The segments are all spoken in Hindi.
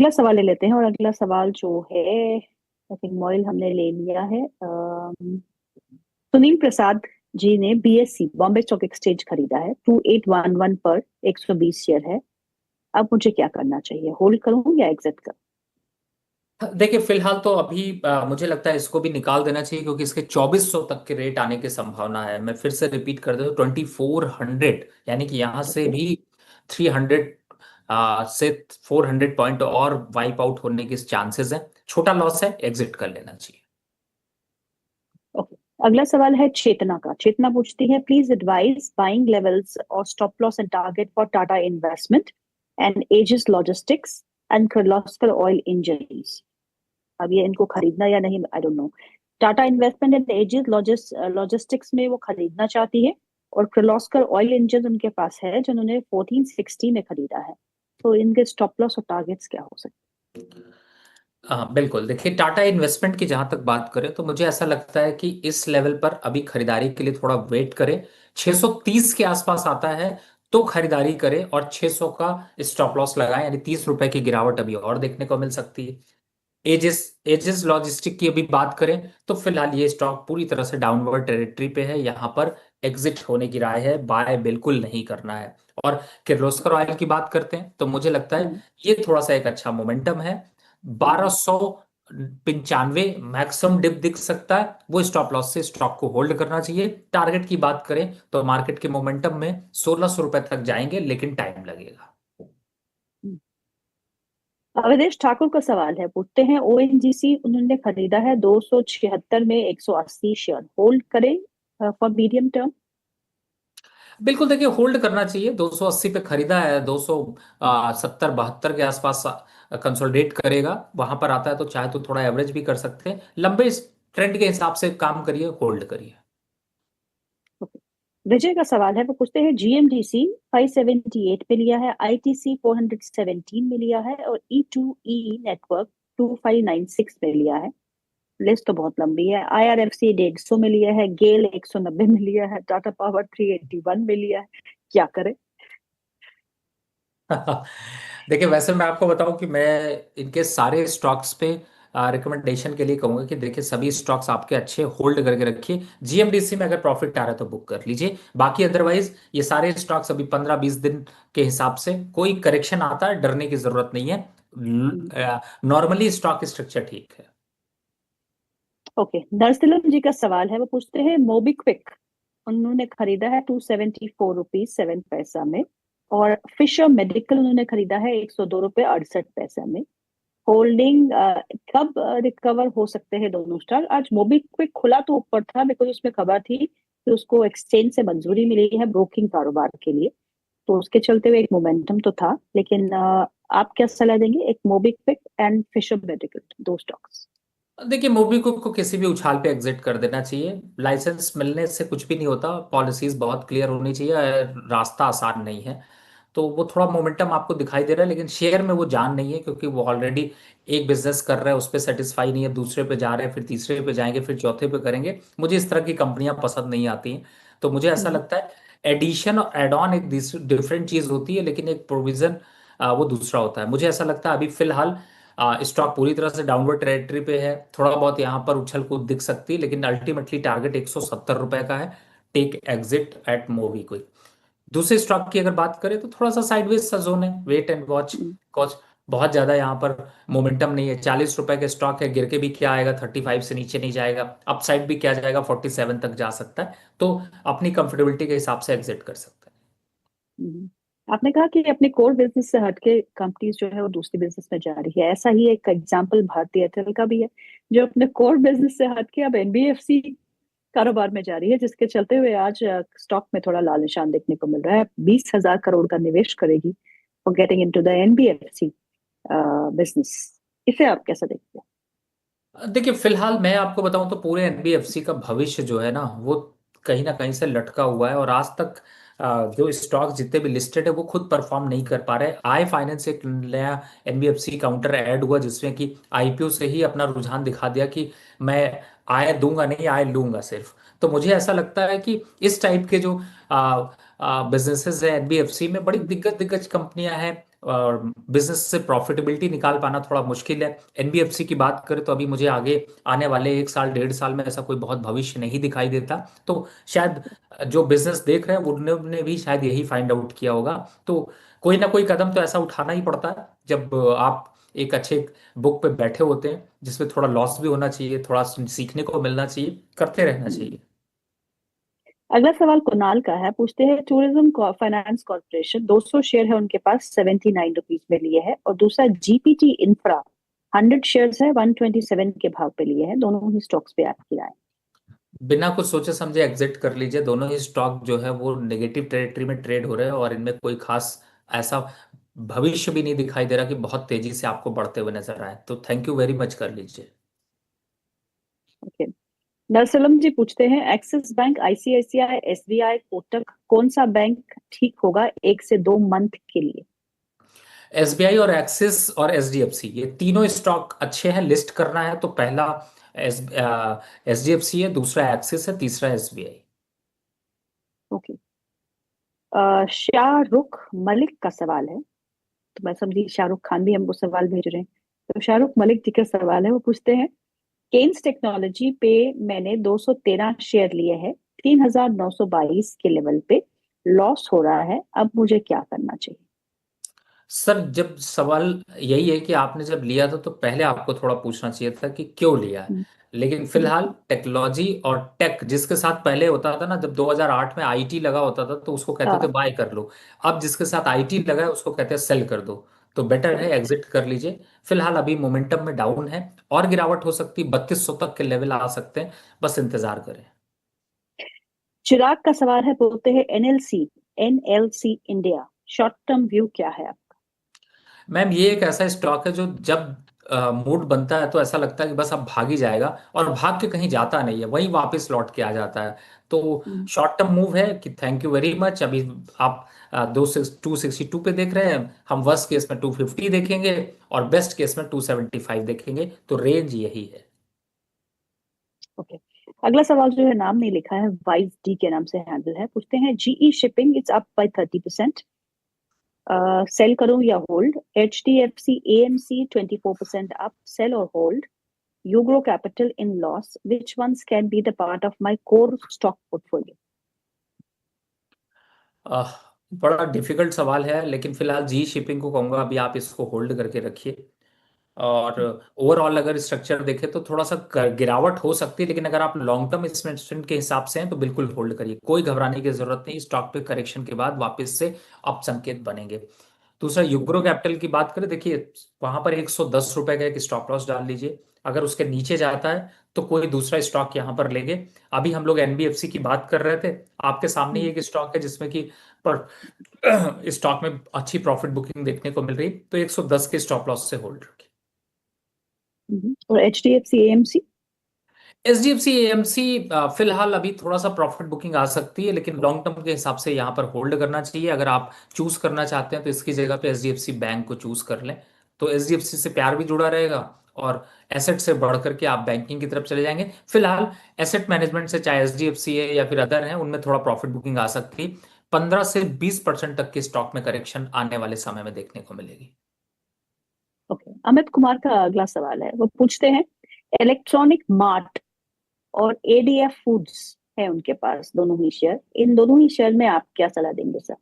अगला सवाल ले लेते हैं। और अगला सवाल जो है, आई थिंक मोइल हमने ले लिया है। सुनील प्रसाद जी ने बीएससी बॉम्बे स्टॉक एक्सचेंज खरीदा है, 2811 पर, 120 शेयर है। अब मुझे क्या करना चाहिए, होल्ड करूं या एग्जिट करूं? देखिए फिलहाल तो अभी मुझे लगता है इसको भी निकाल देना चाहिए, क्योंकि इसके 2400 तक के रेट आने की संभावना है। मैं फिर से रिपीट कर दूं, 2400, यानी कि यहाँ से ओके। भी 300 से 400 पॉइंट और वाइप आउट होने के चांसेस हैं। छोटा लॉस है, एग्जिट कर लेना चाहिए। ओके। अगला सवाल है चेतना का। चेतना पूछती है, प्लीज एडवाइस बाइंग लेवल्स और stop loss and target for Tata Investment and Aegis Logistics and Kirloskar Oil Engines. अब ये इनको खरीदना या नहीं, I don't know. Tata Investment and Aegis Logistics में वो खरीदना चाहती है, और किर्लोस्कर ऑयल इंजन उनके पास है जो उन्होंने 1460 में खरीदा है। तो इनके स्टॉप लॉस और टारगेट्स क्या हो सकते हाँ बिल्कुल, देखिए टाटा इन्वेस्टमेंट की जहां तक बात करें तो मुझे ऐसा लगता है कि इस लेवल पर अभी खरीदारी के लिए थोड़ा वेट करें। 630 के आसपास आता है तो खरीदारी करें, और 600 का स्टॉप लॉस लगाएं, यानी 30 रुपए की गिरावट अभी और देखने को मिल सकती है। एजिस एजिस लॉजिस्टिक की अभी बात करें तो फिलहाल ये स्टॉक पूरी तरह से डाउनवर्ड टेरिटरी पे है, यहाँ पर एग्जिट होने की राय है, बाय बिल्कुल नहीं करना है। और किर्लोस्कर ऑयल की बात करते हैं तो मुझे लगता है हैं? ये थोड़ा सा एक अच्छा मोमेंटम है। 1295 मैक्सिमम डिप दिख सकता है, वो स्टॉप लॉस से स्टॉक को होल्ड करना चाहिए। टारगेट की बात करें तो मार्केट के मोमेंटम में 1600 रुपए तक जाएंगे, लेकिन टाइम लगेगा। अवधेश ठाकुर का सवाल है, पूछते हैं ओएनजीसी उन्होंने खरीदा है 276 में 180 शेयर, होल्ड करें फॉर मीडियम टर्म? बिल्कुल, देखिए होल्ड करना चाहिए। 280 पे खरीदा है, 270 72 के आसपास कंसोलिडेट करेगा, वहां पर आता है तो चाहे तो थोड़ा एवरेज भी कर सकते हैं। लंबे ट्रेंड के हिसाब से काम करिए, होल्ड करिए। विजय का सवाल है, वो पूछते हैं जीएमडीसी 578 पे लिया है, आईटीसी 417 में लिया है, और ई टू ई नेटवर्क 2596 में लिया है। लिस्ट तो बहुत लंबी है। आईआरएफसी 150 में लिया है, गेल 190 में लिया है, टाटा पावर 381 में लिया है। क्या करें? देखिए वैसे मैं आपको बताऊं कि मैं इनके सारे स्टॉक्स पे रिकमेंडेशन के लिए कहूंगा कि देखिए सभी स्टॉक्स आपके अच्छे होल्ड करके रखिए। जीएमडीसी में अगर प्रॉफिट आ रहा है तो बुक कर लीजिए, बाकी अदरवाइज ये सारे स्टॉक्स अभी 15-20 दिन के हिसाब से कोई करेक्शन आता है, डरने की जरूरत नहीं है। हम्म। नॉर्मली स्टॉक स्ट्रक्चर ठीक है। ओके। नरसिलम जी का सवाल है, वो पूछते हैं मोबिक्विक उन्होंने खरीदा है 274 रुपीज 7 पैसा में, और फिशर मेडिकल उन्होंने खरीदा है 102 रुपये 68 पैसा में। होल्डिंग कब रिकवर हो सकते हैं दोनों स्टॉक? आज मोबिक्विक खुला तो ऊपर था, बिकॉज उसमें खबर थी कि उसको एक्सचेंज से मंजूरी मिली है ब्रोकिंग कारोबार के लिए, तो उसके चलते हुए एक मोमेंटम तो था। लेकिन आप क्या सलाह देंगे, एक मोबिक्विक एंड फिशर मेडिकल, दो स्टॉक्स? देखिए मोबीक्विक को किसी भी उछाल पे एग्जिट कर देना चाहिए। लाइसेंस मिलने से कुछ भी नहीं होता, पॉलिसीज बहुत क्लियर होनी चाहिए, रास्ता आसान नहीं है। तो वो थोड़ा मोमेंटम आपको दिखाई दे रहा है, लेकिन शेयर में वो जान नहीं है, क्योंकि वो ऑलरेडी एक बिजनेस कर रहे हैं, उस पर सेटिस्फाई नहीं है, दूसरे पे जा रहे हैं, फिर तीसरे पे जाएंगे, फिर चौथे पे करेंगे। मुझे इस तरह की कंपनियां पसंद नहीं आती हैं। तो मुझे ऐसा हम्म। लगता है एडिशन और एड ऑन एक डिफरेंट चीज होती है, लेकिन एक प्रोविजन वो दूसरा होता है। मुझे ऐसा लगता है अभी फिलहाल स्टॉक पूरी तरह से डाउनवर्ड टेरिटरी पे है, थोड़ा बहुत यहाँ पर उछल कूद दिख सकती है, लेकिन अल्टीमेटली टारगेट 170 रुपए का है। टेक एग्जिट एट मोवी कोई। दूसरे स्टॉक की अगर बात करें तो थोड़ा सा साइडवेज सा जोन है, wait and watch. Hmm. Cause बहुत ज्यादा यहाँ पर मोमेंटम नहीं है। 40 रुपए के स्टॉक है, गिर के भी क्या आएगा, 35 से नीचे नहीं जाएगा, अपसाइड भी क्या जाएगा, 47 तक जा सकता है। तो अपनी कंफर्टेबिलिटी के हिसाब से एग्जिट कर सकता है। हम्म। आपने कहा कि अपने कोर बिजनेस से हटके कंपनीज जो है वो दूसरी बिजनेस में जा रही है। ऐसा ही एक एग्जांपल भारतीय एयरटेल का भी है, जो अपने कोर बिजनेस से हटके अब एनबीएफसी कारोबार में जा रही है, जिसके चलते हुए आज स्टॉक में थोड़ा लाल निशान देखने को मिल रहा है। 20,000 करोड़ का निवेश करेगी for getting into the NBFC business. इसे आप कैसा देखते हैं? देखिए फिलहाल मैं आपको बताऊं तो पूरे एनबीएफसी का भविष्य जो है ना, वो कहीं ना कहीं से लटका हुआ है। और आज तक जो स्टॉक्स जितने भी लिस्टेड है वो खुद परफॉर्म नहीं कर पा रहे। आई फाइनेंस एक नया एनबीएफसी काउंटर ऐड हुआ, जिसमें कि आईपीओ से ही अपना रुझान दिखा दिया कि मैं आय दूंगा नहीं, आय लूंगा सिर्फ। तो मुझे ऐसा लगता है कि इस टाइप के जो बिजनेसेस है एनबीएफसी में, बड़ी दिग्गज दिग्गज कंपनियां हैं, और बिजनेस से प्रॉफिटेबिलिटी निकाल पाना थोड़ा मुश्किल है। एनबीएफसी की बात करें तो अभी मुझे आगे आने वाले 1 साल 1.5 साल में ऐसा कोई बहुत भविष्य नहीं दिखाई देता। तो शायद जो बिजनेस देख रहे हैं उन्होंने भी शायद यही फाइंड आउट किया होगा। तो कोई ना कोई कदम तो ऐसा उठाना ही पड़ता है जब आप एक अच्छे बुक पे बैठे होते हैं, जिसमें थोड़ा लॉस भी होना चाहिए, थोड़ा सीखने को मिलना चाहिए, करते रहना हम्म। चाहिए। अगला सवाल कुणाल का है, पूछते हैं टूरिज्म फाइनेंस कॉर्पोरेशन 200 शेयर है उनके पास, 79 रुपीज में लिए है। और दूसरा जीपीटी इंफ्रा 100 शेयर्स है, 127 के भाव पे लिए है। दोनों ही स्टॉक्स पे आपकी राय? बिना कुछ सोचे समझे एग्जिट कर लीजिए। दोनों ही स्टॉक जो है वो नेगेटिव टेरिटरी में ट्रेड हो रहे हैं और इनमें कोई खास ऐसा भविष्य भी नहीं दिखाई दे रहा कि बहुत तेजी से आपको बढ़ते हुए नजर आए। तो थैंक यू वेरी मच कर लीजिए। ओके। नरसलम जी पूछते हैं, axis bank, ICICI, SBI, Kotak, कौन सा बैंक ठीक होगा 1 से 2 मंथ के लिए? एसबीआई और एक्सिस और एचडीएफसी, ये तीनों स्टॉक अच्छे हैं। लिस्ट करना है तो पहला एस एचडीएफसी है, दूसरा एक्सिस है, तीसरा एसबीआई। ओके। शाहरुख मलिक का सवाल है, तो मैं समझी शाहरुख खान भी हमको सवाल भेज रहे हैं। तो शाहरुख मलिक जी का सवाल है, वो पूछते हैं, केन्स टेक्नोलॉजी पे मैंने 213 शेयर लिए हैं, 3922 के लेवल पे लॉस हो रहा है, अब मुझे क्या करना चाहिए? सर, जब सवाल यही है कि आपने जब लिया था तो पहले आपको थोड़ा पूछना चाहिए था कि क्यों लिया है। हम्म। लेकिन हम्म। फिलहाल टेक्नोलॉजी और टेक जिसके साथ पहले होता था ना, जब 2008 में आईटी लगा होता था तो उसको कहते थे हाँ। बाय कर लो। अब जिसके साथ आईटी लगा है उसको कहते हैं सेल कर दो। तो बेटर है करेक्ट। एग्जिट कर लीजिए। फिलहाल अभी मोमेंटम में डाउन है और गिरावट हो सकती है, 3200 तक के लेवल आ सकते हैं। बस इंतजार करें। चिराग का सवाल है, बोलते हैं NLC, NLC India, short term view क्या है आपका? मैम, ये एक ऐसा स्टॉक है जो जब मूड बनता है तो ऐसा लगता है कि बस अब भाग ही जाएगा, और भाग के कहीं जाता नहीं है, वहीं वापस लौट के आ जाता है। तो हम्म। शॉर्ट टर्म मूव है कि थैंक यू वेरी मच। अभी आप 262 पे देख रहे हैं, हम वर्स्ट केस में 250 देखेंगे और बेस्ट केस में 275 देखेंगे। तो रेंज यही है। ओके। अगला सवाल जो है, नाम नहीं लिखा है, वाइज डी के नाम से हैंडल है, पूछते हैं GE shipping it's up by 30%, sell करूं या hold? H D F C AMC 24% अप, सेल और hold? Ugro capital in loss, which ones can be the part of my core stock portfolio? Ah, बड़ा डिफिकल्ट सवाल है, लेकिन फिलहाल जी शिपिंग को कहूंगा अभी आप इसको होल्ड करके रखिए। और ओवरऑल अगर स्ट्रक्चर देखें तो थोड़ा सा गिरावट हो सकती है, लेकिन अगर आप लॉन्ग टर्म इन्वेस्टमेंट के हिसाब से हैं तो बिल्कुल होल्ड करिए। कोई घबराने की जरूरत नहीं, स्टॉक पे करेक्शन के बाद वापस से अप संकेत बनेंगे। दूसरा, यूग्रो कैपिटल की बात करें, देखिए वहां पर 110 रुपए का एक स्टॉप लॉस डाल लीजिए। अगर उसके नीचे जाता है तो कोई दूसरा स्टॉक यहां पर लेंगे। अभी हम लोग एनबीएफसी की बात कर रहे थे, आपके सामने ही एक स्टॉक है जिसमें कि पर स्टॉक में अच्छी प्रॉफिट बुकिंग देखने को मिल रही, तो 110 के स्टॉप लॉस से होल्ड रखिए। और H D F C AMC? HDFC AMC फिलहाल अभी थोड़ा सा प्रॉफिट बुकिंग आ सकती है, लेकिन लॉन्ग टर्म के हिसाब से यहाँ पर होल्ड करना चाहिए। अगर आप चूज करना चाहते हैं तो इसकी जगह पे एचडीएफसी बैंक को चूज कर लें। तो एचडीएफसी से प्यार भी जुड़ा रहेगा और एसेट से बढ़ करके आप बैंकिंग की तरफ चले जाएंगे। फिलहाल एसेट मैनेजमेंट से, चाहे एचडीएफसी है या फिर अदर है, उनमें थोड़ा प्रॉफिट बुकिंग आ सकती है। 15 से 20% तक के स्टॉक में करेक्शन आने वाले समय में देखने को मिलेगी। ओके। अमित कुमार का अगला सवाल है, वो पूछते हैं, इलेक्ट्रॉनिक मार्ट और एडीएफ फूड्स है उनके पास दोनों ही शेयर, इन दोनों ही शेयर में आप क्या सलाह देंगे सर?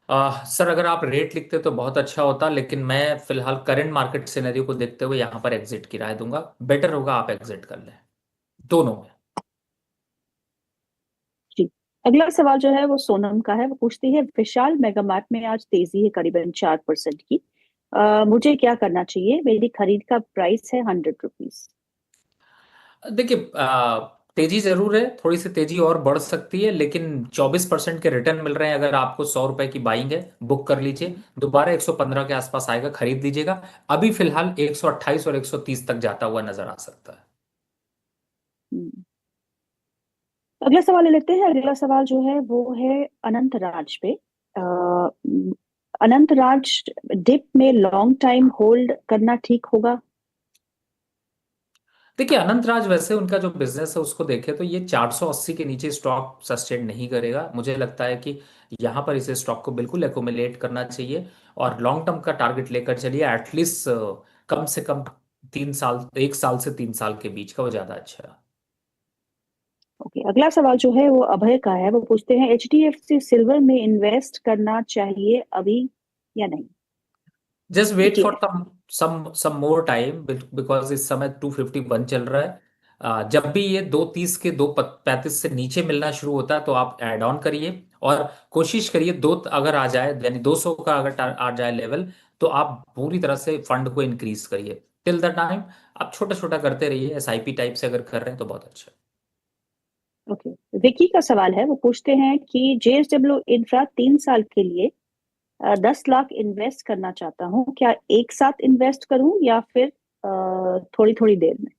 सर, अगर आप रेट लिखते तो बहुत अच्छा होता, लेकिन मैं फिलहाल करंट मार्केट सिनेरियो को देखते हुए यहाँ पर एग्जिट की राय दूंगा। बेटर होगा आप एग्जिट कर लें दोनों में। जी। अगला सवाल जो है वो सोनम का है, वो पूछती है, विशाल मेगामार्ट में आज तेजी है करीबन 4% की, मुझे क्या करना चाहिए? मेरी खरीद का प्राइस है 100 रुपीज। देखिए, तेजी जरूर है, थोड़ी सी तेजी और बढ़ सकती है, लेकिन 24% के रिटर्न मिल रहे हैं। अगर आपको 100 रुपए की बाइंग है, बुक कर लीजिए। दोबारा 115 के आसपास आएगा, खरीद लीजिएगा। अभी फिलहाल 128 और 130 तक जाता हुआ नजर आ सकता है। अगला सवाल ले लेते हैं। अगला सवाल जो है वो है अनंत राज पे। अनंत राज, डिप में लॉन्ग टाइम होल्ड करना ठीक होगा? देखिए अनंतराज वैसे उनका जो बिजनेस है उसको देखे तो ये 480 के नीचे स्टॉक सस्टेन नहीं करेगा। मुझे लगता है कि यहाँ पर इसे स्टॉक को बिल्कुल एकोमुलेट करना चाहिए और लॉन्ग टर्म का टारगेट लेकर चलिए। एटलीस्ट कम से कम 3 साल, 1 साल से 3 साल के बीच का, वो ज्यादा अच्छा है। ओके, अगला सवाल जो है वो अभय का है। वो पूछते हैं एचडीएफसी सिल्वर में इन्वेस्ट करना चाहिए अभी या नहीं? Just wait for ETF. Some more time, because इस समय 251 चल रहा है। जब भी ये 230 के 235 से नीचे मिलना शुरू होता है तो आप ऐड ऑन करिए और कोशिश करिए दो अगर आ जाए, यानी 200 का अगर आ जाए लेवल, तो आप पूरी तरह से फंड को इंक्रीज करिए। टिल द टाइम आप छोटा छोटा करते रहिए, एसआईपी टाइप से अगर कर रहे हैं तो बहुत अच्छा। ओके, विकी का सवाल है। वो पूछते हैं कि जेएसडब्ल्यू इंफ्रा 3 साल के लिए 10 लाख इन्वेस्ट करना चाहता हूँ, क्या एक साथ इन्वेस्ट करूं या फिर थोड़ी थोड़ी देर में?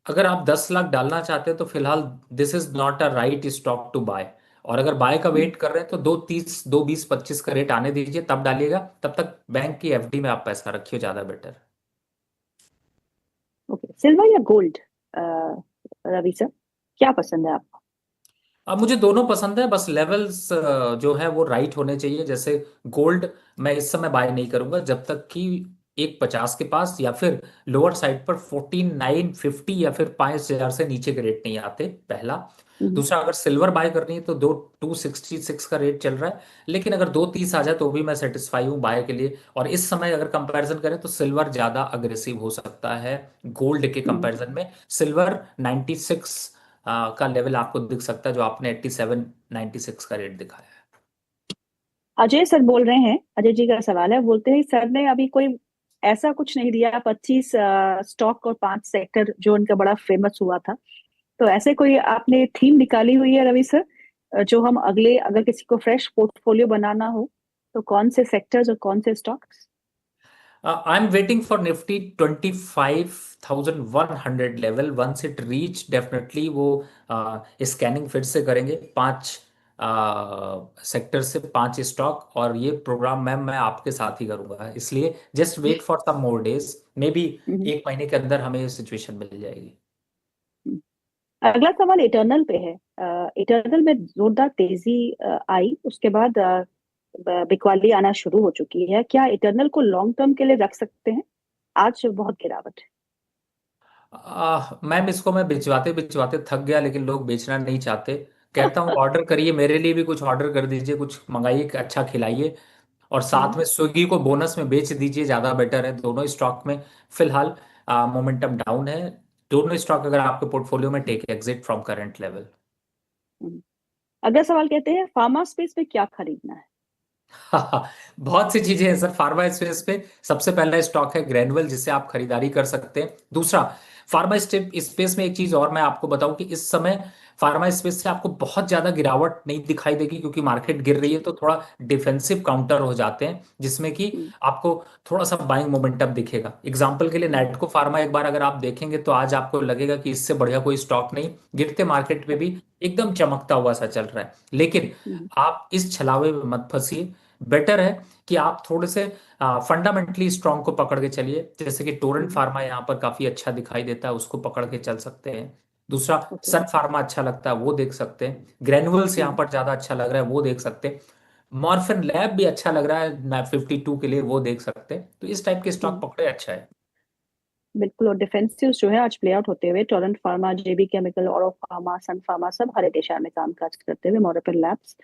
अगर आप 10 लाख डालना चाहते हैं तो फिलहाल this is not a right stock to buy. और अगर बाय का हम्म, वेट कर रहे हैं तो 230, 220, 25 का रेट आने दीजिए, तब डालिएगा। तब तक बैंक की एफडी में आप पैसा रखिए, ज्यादा बेटर। ओके, सिल्वर या गोल्ड? रवि सर, क्या पसंद है आपको? अब मुझे दोनों पसंद है, बस लेवल्स जो है वो राइट होने चाहिए। जैसे गोल्ड मैं इस समय बाय नहीं करूंगा जब तक कि 150 के पास या फिर लोअर साइड पर 14,950 या फिर 5,000 से नीचे के रेट नहीं आते, पहला। हम्म, दूसरा, अगर सिल्वर बाय करनी है तो 266 का रेट चल रहा है, लेकिन अगर 230 आ जाए तो भी मैं सेटिस्फाई हूँ बाय के लिए। और इस समय अगर कंपैरिजन करें तो सिल्वर ज्यादा अग्रेसिव हो सकता है गोल्ड के हम्म। कंपैरिजन में। सिल्वर 96 का लेवल आपको दिख सकता है, जो आपने 87, 96 का रेट दिखाया है। अजय सर बोल रहे हैं, अजय जी का सवाल है। बोलते हैं सर ने अभी कोई ऐसा कुछ नहीं दिया, 25 स्टॉक और 5 सेक्टर जो उनका बड़ा फेमस हुआ था। तो ऐसे कोई आपने थीम निकाली हुई है रवि सर, जो हम अगले, अगर किसी को फ्रेश पोर्टफोलियो बनाना हो तो कौन से सेक्टर्स और कौन से stocks? I am waiting for Nifty 25,100 level. Once it reach, definitely वो स्कैनिंग फिर से करेंगे 5 सेक्टर से 5 स्टॉक। और ये प्रोग्राम मैम मैं आपके साथ ही करूंगा, इसलिए just wait for some more days, maybe 1 महीने के अंदर हमें ये सिचुएशन मिल जाएगी। अगला सवाल इटर्नल पे है। इटर्नल में जोरदार तेजी आई, उसके बाद बिकवाली आना शुरू हो चुकी है। क्या इटर्नल को लॉन्ग टर्म के लिए रख सकते हैं? आज बहुत गिरावट है। मैम इसको मैं भिजवाते भिजवाते थक गया, लेकिन लोग बेचना नहीं चाहते। कहता हूँ ऑर्डर करिए, मेरे लिए भी कुछ ऑर्डर कर दीजिए, कुछ मंगाइए, अच्छा खिलाइए। और साथ हम्म, में स्विगी को बोनस में बेच दीजिए, ज़्यादा बेटर है। दोनों स्टॉक में फिलहाल मोमेंटम डाउन है। दोनों स्टॉक अगर आपके पोर्टफोलियो में, take exit from current level. Hmm. अगला सवाल कहते हैं फार्मा स्पेस में क्या खरीदना है? बहुत सी चीजें हैं सर फार्मा स्पेस पे। सबसे पहला स्टॉक है ग्रैनुअल, जिससे आप खरीदारी कर सकते हैं। दूसरा, फार्मा स्पेस में एक चीज और मैं आपको बताऊं कि इस समय फार्मा स्पेस से आपको बहुत ज्यादा गिरावट नहीं दिखाई देगी, क्योंकि मार्केट गिर रही है तो थोड़ा डिफेंसिव काउंटर हो जाते हैं, जिसमें कि हम्म, आपको थोड़ा सा बाइंग मोमेंटम दिखेगा। एग्जांपल के लिए हम्म, नैटको फार्मा एक बार अगर आप देखेंगे तो आज आपको लगेगा कि इससे बढ़िया कोई स्टॉक नहीं, गिरते मार्केट में भी एकदम चमकता हुआ सा चल रहा है। लेकिन हम्म, आप इस छलावे में मत फंसिए। बेटर है कि आप थोड़े से फंडामेंटली स्ट्रांग को पकड़ के चलिए, जैसे कि टोरेंट हम्म, फार्मा यहाँ पर काफी अच्छा दिखाई देता है, उसको पकड़ के चल सकते हैं। दूसरा, ओके। सन फार्मा अच्छा लगता है, वो देख सकते हैं। ग्रेनुअल्स यहाँ हम्म, पर ज्यादा अच्छा लग रहा है, वो देख सकते हैं। मॉर्फिन लैब भी अच्छा लग रहा है 52 के लिए, वो देख सकते हैं। तो इस टाइप के स्टॉक हम्म, पकड़े, अच्छा है। बिल्कुल। और डिफेंसिव जो है आज प्ले आउट होते हुए, टोरेंट फार्मा, जेबी केमिकल, औरो फार्मा, सन फार्मा सब हरे दिशा में कामकाज करते हुए, मॉरिपन लैब्स